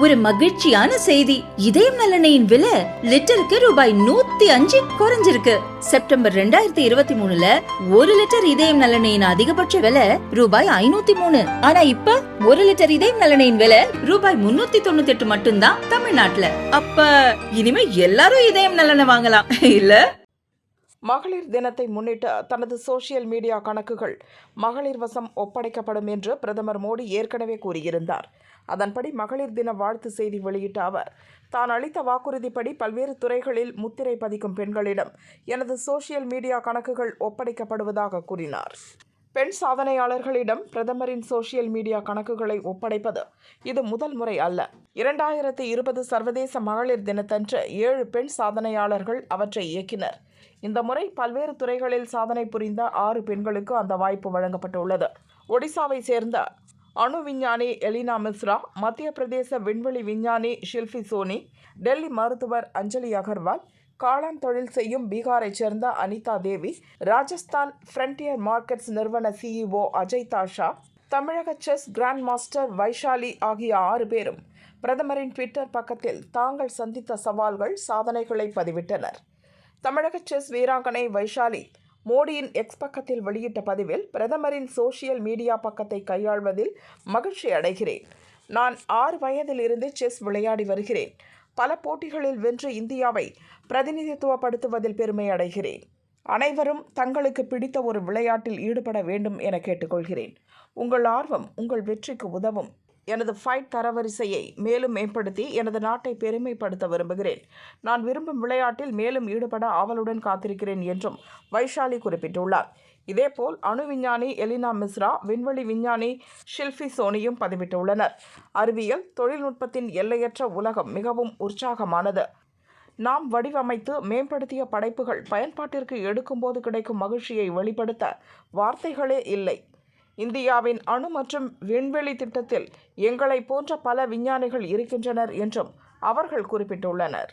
ஒரு மகிழ்ச்சியான செய்தி. இதயம் நல்லெண்ணெயின் விலை லிட்டருக்கு ரூபாய் 105 குறைஞ்சிருக்கு. செப்டம்பர் 2023ல 1 லிட்டர் இதயம் நல்லெண்ணெயின் அதிகபட்ச விலை ரூபாய் 503. ஆனா இப்ப 1 லிட்டர் இதயம் நல்லெண்ணெயின் விலை ரூபாய் 398 மட்டும்தான் தமிழ்நாட்டுல. அப்ப இனிமே எல்லாரும் இதயம் நல்லெண்ணெய் வாங்கலாம் இல்ல? மகளிர் தினத்தை முன்னிட்டு தனது சோசியல் மீடியா கணக்குகள் மகளிர் வசம் ஒப்படைக்கப்படும் என்று பிரதமர் மோடி ஏற்கனவே கூறியிருந்தார். அதன்படி மகளிர் தின வாழ்த்து செய்தி வெளியிட்ட அவர், தான் அளித்த வாக்குறுதிப்படி பல்வேறு துறைகளில் முத்திரை பதிக்கும் பெண்களிடம் எனது சோசியல் மீடியா கணக்குகள் ஒப்படைக்கப்படுவதாக கூறினார். பெண் சாதனையாளர்களிடம் பிரதமரின் சோசியல் மீடியா கணக்குகளை ஒப்படைப்பது இது முதல் முறை அல்ல. 2020 சர்வதேச மகளிர் தினத்தன்று 7 பெண் சாதனையாளர்கள் அவற்றை இயக்கினர். இந்த முறை பல்வேறு துறைகளில் சாதனை புரிந்த 6 பெண்களுக்கு அந்த வாய்ப்பு வழங்கப்பட்டுள்ளது. ஒடிசாவை சேர்ந்த அணு விஞ்ஞானி எலினா மிஸ்ரா, மத்திய பிரதேச விண்வெளி விஞ்ஞானி ஷில்பி சோனி, டெல்லி மருத்துவர் அஞ்சலி அகர்வால், காளான் தொழில் செய்யும் பீகாரைச் சேர்ந்த அனிதா தேவி, ராஜஸ்தான் ஃப்ரண்டியர் மார்க்கெட்ஸ் நிறுவன CEO அஜய் தாஷா, தமிழக செஸ் கிராண்ட் மாஸ்டர் வைஷாலி ஆகிய 6 பேரும் பிரதமரின் ட்விட்டர் பக்கத்தில் தாங்கள் சந்தித்த சவால்கள், சாதனைகளை பதிவிட்டனர். தமிழக செஸ் வீராங்கனை வைஷாலி மோடியின் எக்ஸ் பக்கத்தில் வெளியிட்ட பதிவில், பிரதமரின் சோசியல் மீடியா பக்கத்தை கையாள்வதில் மகிழ்ச்சி அடைகிறேன். நான் 6 வயதில் இருந்து செஸ் விளையாடி வருகிறேன். பல போட்டிகளில் வென்று இந்தியாவை பிரதிநிதித்துவப்படுத்துவதில் பெருமை அடைகிறேன். அனைவரும் தங்களுக்கு பிடித்த ஒரு விளையாட்டில் ஈடுபட வேண்டும் என கேட்டுக்கொள்கிறேன். உங்கள் ஆர்வம் உங்கள் வெற்றிக்கு உதவும். எனது ஃபைட் தரவரிசையை மேலும் மேம்படுத்தி எனது நாட்டை பெருமைப்படுத்த விரும்புகிறேன். நான் விரும்பும் விளையாட்டில் மேலும் ஈடுபட ஆவலுடன் காத்திருக்கிறேன் என்றும் வைஷாலி குறிப்பிட்டுள்ளார். இதேபோல் அணு விஞ்ஞானி எலினா மிஸ்ரா, விண்வெளி விஞ்ஞானி ஷில்பி சோனியும் பதிவிட்டுள்ளனர். அறிவியல் தொழில்நுட்பத்தின் எல்லையற்ற உலகம் மிகவும் உற்சாகமானது. நாம் வடிவமைத்து மேம்படுத்திய படைப்புகள் பயன்பாட்டிற்கு எடுக்கும்போது கிடைக்கும் மகிழ்ச்சியை வெளிப்படுத்த வார்த்தைகளே இல்லை. இந்தியாவின் அணு மற்றும் விண்வெளி திட்டத்தில் எங்களை போன்ற பல விஞ்ஞானிகள் இருக்கின்றனர் என்றும் அவர்கள் குறிப்பிட்டுள்ளனர்.